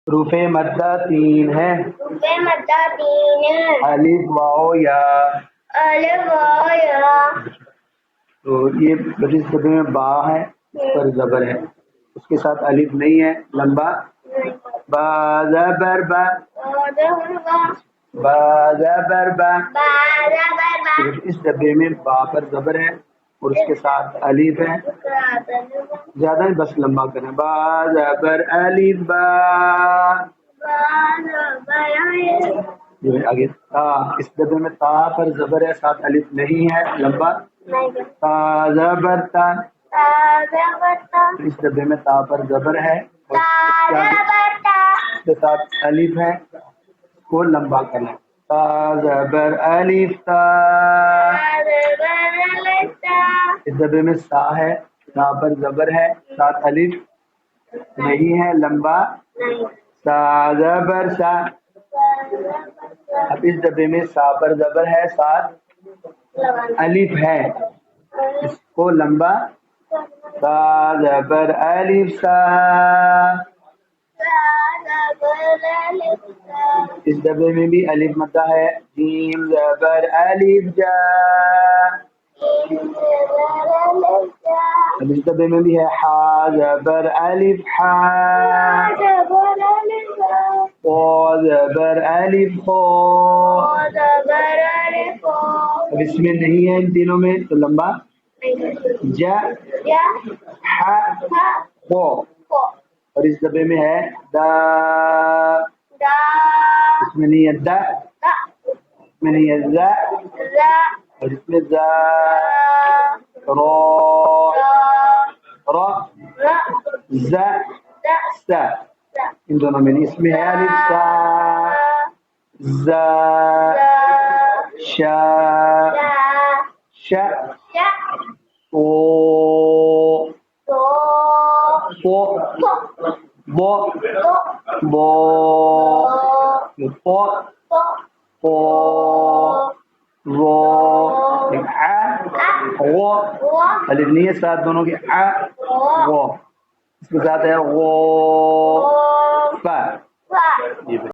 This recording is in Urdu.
حروف مدہ 3 ہیں. حروف مدہ 3 ہیں. الف واو یا. الف واو یا. تو یہ بجس صدر میں با ہے، اس پر زبر ہے، اس کے ساتھ الف نہیں ہے، لمبا. با زبر با. با زبر با. اس ڈبے میں با پر زبر ہے اور اس کے ساتھ الف ہے. زیادہ نہیں، بس لمبا کریں. با زبر الف با. جو ہے آگے تا، اس ڈبے میں تا پر زبر ہے، ساتھ الف نہیں ہے، لمبا. تا زبر تا. اس ڈبے میں تا پر زبر ہے اور اس کے ساتھ الف ہے، کو لمبا کرنا. تا زبر الف تا. اس ڈبے میں سا ہے، سا پر زبر ہے، ساتھ الف نہیں ہے، لمبا. سا زبر سا. اب اس ڈبے میں سا پر زبر ہے، ساتھ الف ہے، اس کو لمبا. سا زبر الف سا. اس ڈبے میں بھی الف مدہ ہے. جیم زبر الف جا. اب اس ڈبے میں بھی ہے حا زبر الف حا. قا زبر الف قا. اب اس میں نہیں ہے، ان تینوں میں، تو لمبا. جا حا قا. اور اس ڈبے میں ہے دا. اس میں نہیں ہے دا. اس میں نہیں ہے زا. اور اس میں زا. را را زا سا. ان دونوں میں نہیں. اس میں ہے الف سا زا شا شا او بو بو بو بو بو رو غو. الف نہیں ہے، ساتھ دونوں کے غو. اس کے ساتھ ہے غو فا.